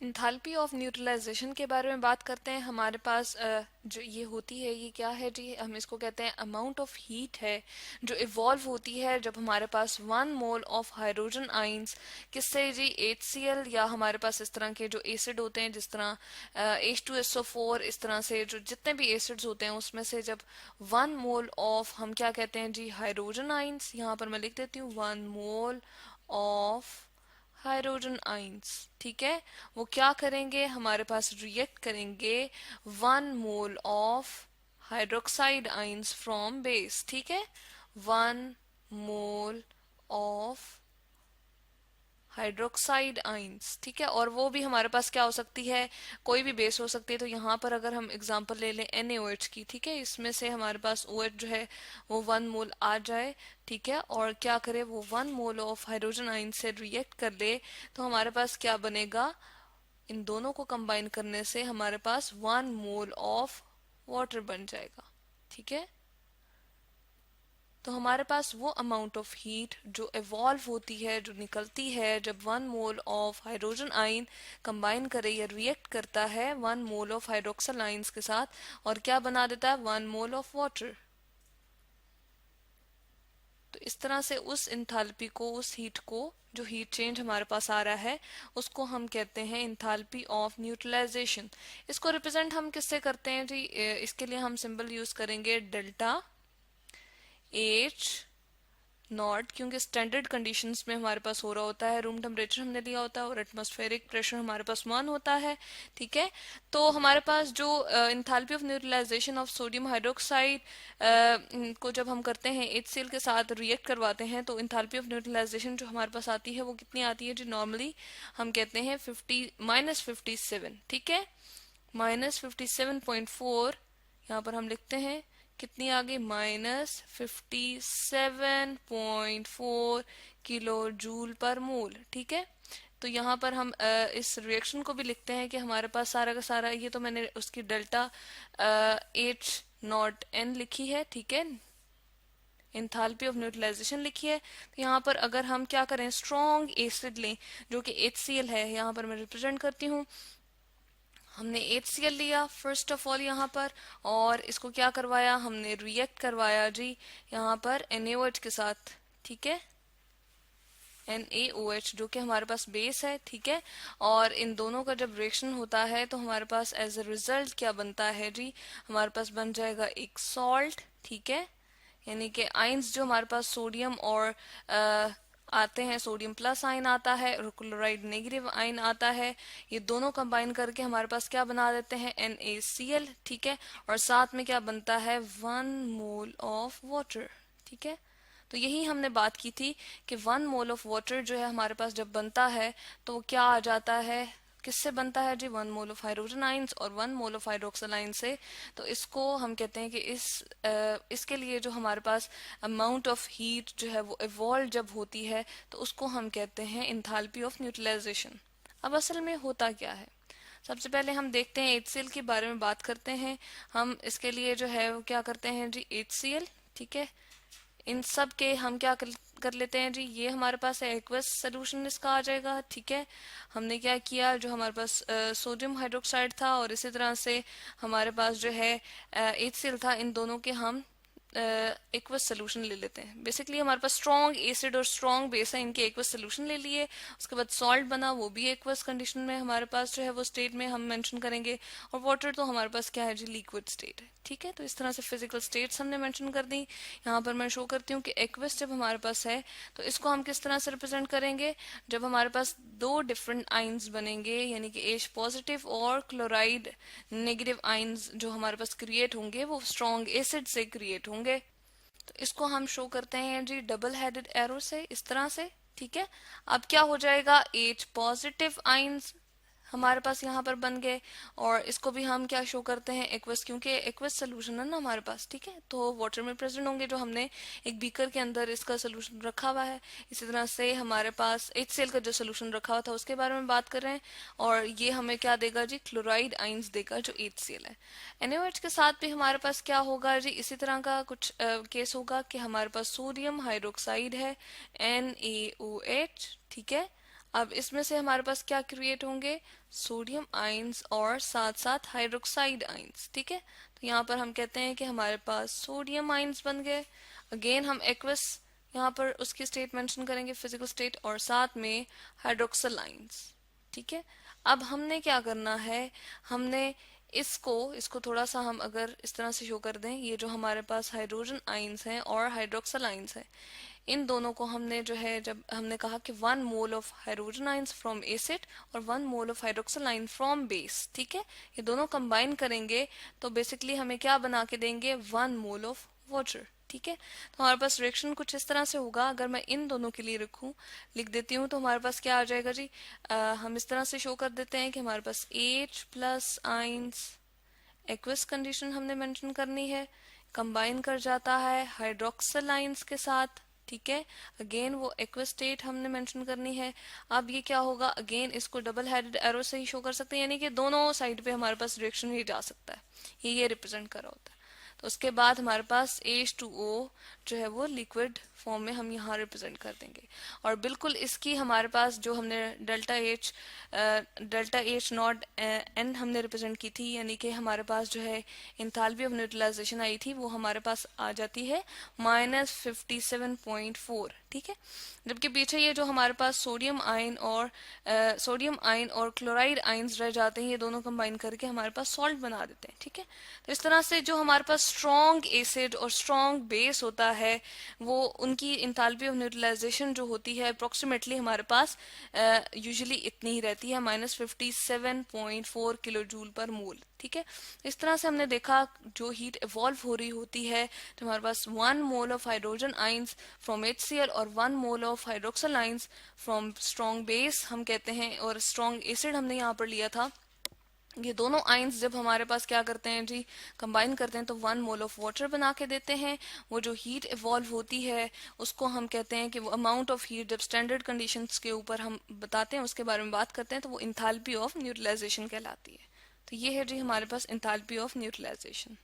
Enthalpy of neutralisation के बारे में बात करते हैं। हमारे पास जो ये होती है ये क्या है जी, हम इसको कहते हैं अमाउंट ऑफ हीट है जो इवॉल्व होती है जब हमारे पास 1 मोल ऑफ हाइड्रोजन आइंस किससे जी, HCl या हमारे पास इस तरह के जो एसिड होते हैं जिस तरह H2SO4, इस तरह से जो जितने भी एसिड्स होते हैं उसमें से जब 1 मोल ऑफ हम क्या कहते हैं जी, हाइड्रोजन आइंस, यहाँ पर मैं लिख देती हूँ 1 मोल ऑफ हाइड्रोजन आइंस, ठीक है, वो क्या करेंगे, हमारे पास रिएक्ट करेंगे 1 mole of hydroxide ions from base, ठीक है, 1 मोल ऑफ हाइड्रोक्साइड आइंस, ठीक है। और वो भी हमारे पास क्या हो सकती है, कोई भी बेस हो सकती है। तो यहाँ पर अगर हम एग्जांपल ले लें NaOH की, ठीक है, इसमें से हमारे पास OH जो है वो 1 मोल आ जाए, ठीक है, और क्या करे, वो 1 मोल ऑफ हाइड्रोजन आइन से रिएक्ट कर ले, तो हमारे पास क्या बनेगा, इन दोनों को कंबाइन करने से हमारे पास 1 मोल ऑफ वाटर बन जाएगा, ठीक है। तो हमारे पास वो अमाउंट ऑफ हीट जो इवॉल्व होती है, जो निकलती है जब 1 मोल ऑफ हाइड्रोजन आइन कंबाइन करे या रिएक्ट करता है 1 मोल ऑफ हाइड्रोक्सल आइंस के साथ, और क्या बना देता है, 1 मोल ऑफ वाटर। तो इस तरह से उस इंथैल्पी को, उस हीट को, जो हीट चेंज हमारे पास आ रहा है, उसको हम कहते हैं इंथैल्पी ऑफ न्यूट्रलाइजेशन। इसको रिप्रेजेंट हम किससे करते हैं जी, इसके लिए हम सिंबल यूज करेंगे डेल्टा H नॉट, क्योंकि स्टैंडर्ड कंडीशंस में हमारे पास हो रहा होता है, रूम टेम्परेचर हमने लिया होता है और एटमॉस्फेरिक प्रेशर हमारे पास 1 होता है, ठीक है। तो हमारे पास जो enthalpy of neutralisation of sodium hydroxide को जब हम करते हैं HCl के साथ रिएक्ट करवाते हैं, तो इंथैल्पी ऑफ न्यूट्रलाइजेशन जो हमारे पास आती है वो कितनी आती है जी, नॉर्मली हम कहते हैं 57, ठीक है, -57.4, यहाँ पर हम लिखते हैं कितनी आ गई, -57.4 किलो जूल पर मोल, ठीक है। तो यहाँ पर हम इस रिएक्शन को भी लिखते हैं कि हमारे पास सारा का सारा, ये तो मैंने उसकी डेल्टा H0N लिखी है, ठीक है, इंथैल्पी ऑफ न्यूट्रलाइजेशन लिखी है। तो यहाँ पर अगर हम क्या करें, स्ट्रॉन्ग एसिड लें जो कि HCl है, यहाँ पर मैं रिप्रेजेंट करती हूँ, हमने HCl लिया फर्स्ट ऑफ ऑल यहाँ पर, और इसको क्या करवाया, हमने रिएक्ट करवाया जी यहाँ पर NaOH के साथ, ठीक है, NaOH जो कि हमारे पास बेस है, ठीक है। और इन दोनों का जब रिएक्शन होता है तो हमारे पास एज अ रिजल्ट क्या बनता है जी, हमारे पास बन जाएगा एक सॉल्ट, ठीक है, यानी कि आइंस जो हमारे पास सोडियम और आते हैं, सोडियम प्लस आइन आता है और क्लोराइड नेगेटिव आइन आता है, ये दोनों कंबाइन करके हमारे पास क्या बना देते हैं, NaCl, ठीक है, और साथ में क्या बनता है, 1 मोल ऑफ वाटर, ठीक है। तो यही हमने बात की थी कि 1 मोल ऑफ वाटर जो है हमारे पास जब बनता है तो क्या आ जाता है, किससे बनता है जी, 1 मोल ऑफ हाइड्रोजन आइंस और 1 मोल ऑफ हाइड्रोक्सल आइन से। तो इसको हम कहते हैं कि इसके लिए जो हमारे पास अमाउंट ऑफ हीट जो है वो इवॉल्व जब होती है तो उसको हम कहते हैं इंथैल्पी ऑफ न्यूट्रलाइजेशन। अब असल में होता क्या है, सबसे पहले हम देखते हैं HCl के बारे में बात करते हैं। हम इसके लिए जो है वो क्या करते हैं जी, HCl, ठीक है, इन सब के हम क्या कर लेते हैं जी, ये हमारे पास है एक्वस सोल्यूशन इसका आ जाएगा, ठीक है। हमने क्या किया, जो हमारे पास सोडियम हाइड्रोक्साइड था और इसी तरह से हमारे पास जो है HCl था, इन दोनों के हम एक्वस सोल्यूशन ले लेते हैं। बेसिकली हमारे पास स्ट्रॉन्ग एसिड और स्ट्रॉन्ग बेस है, इनके एक्वस सोल्यूशन ले लिए, उसके बाद सॉल्ट बना, वो भी एक्वस कंडीशन में हमारे पास जो है वो स्टेट में हम मेंशन करेंगे, और वाटर तो हमारे पास क्या है जी, लिक्विड स्टेट है, ठीक है। तो इस तरह से फिजिकल स्टेट्स हमने मेंशन कर दी। यहाँ पर मैं शो करती हूँ कि एक्वस जब हमारे पास है तो इसको हम किस तरह से रिप्रेजेंट करेंगे, जब हमारे पास दो डिफरेंट आइंस बनेंगे, यानी कि H पॉजिटिव और क्लोराइड नेगेटिव आइंस जो हमारे पास क्रिएट होंगे वो स्ट्रॉन्ग एसिड से क्रिएट होंगे। तो इसको हम शो करते हैं जी डबल हेडेड एरो से, इस तरह से, ठीक है। अब क्या हो जाएगा, H पॉजिटिव आइंस हमारे पास यहाँ पर बन गए, और इसको भी हम क्या शो करते हैं, एक्वस, क्योंकि एक्वस सोल्यूशन है ना हमारे पास, ठीक है, तो वाटर में प्रेजेंट होंगे, जो हमने एक बीकर के अंदर इसका सोल्यूशन रखा हुआ है। इसी तरह से हमारे पास HCl का जो सोल्यूशन रखा हुआ था उसके बारे में बात कर रहे हैं, और ये हमें क्या देगा जी, क्लोराइड आइंस देगा जो HCl है। NaOH के साथ भी हमारे पास क्या होगा जी, इसी तरह का कुछ केस होगा कि हमारे पास सोडियम हाइड्रोक्साइड है NaOH, ठीक है। अब इसमें से हमारे पास क्या क्रिएट होंगे, सोडियम आइंस और साथ साथ हाइड्रोक्साइड आइंस, ठीक है। तो यहाँ पर हम कहते हैं कि हमारे पास सोडियम आइंस बन गए। अगेन हम एक्वस यहाँ पर उसकी स्टेट मेंशन करेंगे, फिजिकल स्टेट, और साथ में हाइड्रोक्सल आइंस, ठीक है। अब हमने क्या करना है, हमने इसको इसको थोड़ा सा हम अगर इस तरह से शो कर दें, ये जो हमारे पास हाइड्रोजन आइंस हैं और हाइड्रोक्सल आइंस हैं, इन दोनों को हमने जो है, जब हमने कहा कि 1 mole of hydrogen ions from acid और 1 मोल ऑफ हाइड्रोक्सल आइन फ्रॉम बेस, ठीक है, ये दोनों कंबाइन करेंगे तो बेसिकली हमें क्या बना के देंगे, 1 मोल ऑफ वाटर, ठीक है। तो हमारे पास रिएक्शन कुछ इस तरह से होगा। अगर मैं इन दोनों के लिए लिख देती हूँ तो हमारे पास क्या आ जाएगा जी, हम इस तरह से शो कर देते हैं कि हमारे पास H plus ions, aqueous condition हमने मेंशन करनी है, कंबाइन कर जाता है हाइड्रोक्सल आइंस के साथ, ठीक है। अगेन वो एक्वस स्टेट हमने मेंशन करनी है। अब ये क्या होगा, अगेन इसको डबल हेडेड एरो से ही शो कर सकते हैं, यानी कि दोनों साइड पे हमारे पास रिएक्शन ही जा सकता है, ये रिप्रेजेंट कर रहा होता है। तो उसके बाद हमारे पास H2O जो है वो लिक्विड फॉर्म में हम यहाँ रिप्रेजेंट कर देंगे। और बिल्कुल इसकी हमारे पास जो हमने डेल्टा एच नॉट एन हमने रिप्रेजेंट की थी, यानी कि हमारे पास जो है इंथैल्पी ऑफ न्यूट्रलाइजेशन आई थी, वो हमारे पास आ जाती है -57.4, ठीक है। जबकि पीछे ये जो हमारे पास सोडियम आयन और क्लोराइड आयन्स रह जाते हैं, ये दोनों कंबाइन करके हमारे पास सॉल्ट बना देते हैं, ठीक है। तो इस तरह से जो हमारे पास स्ट्रॉन्ग एसिड और स्ट्रॉन्ग बेस होता है, वो उनकी इंथैल्पी ऑफ न्यूट्रलाइजेशन जो होती है अप्रोक्सीमेटली हमारे पास यूजुअली इतनी ही रहती है, -57.4 किलो जूल पर मोल, ठीक है। इस तरह से हमने देखा जो हीट इवॉल्व हो रही होती है, तो हमारे पास 1 mole of hydrogen ions from HCl और 1 mole of hydroxyl ions from strong base हम कहते हैं, और स्ट्रॉन्ग एसिड हमने यहाँ पर लिया था। ये दोनों आइंस जब हमारे पास क्या करते हैं जी, कंबाइन करते हैं, तो 1 मोल ऑफ वाटर बना के देते हैं। वो जो हीट इवॉल्व होती है उसको हम कहते हैं कि वो अमाउंट ऑफ हीट, जब स्टैंडर्ड कंडीशंस के ऊपर हम बताते हैं, उसके बारे में बात करते हैं, तो वो इंथैल्पी ऑफ न्यूट्रलाइजेशन कहलाती है। तो ये है जी हमारे पास इंथैल्पी ऑफ न्यूट्रलाइजेशन।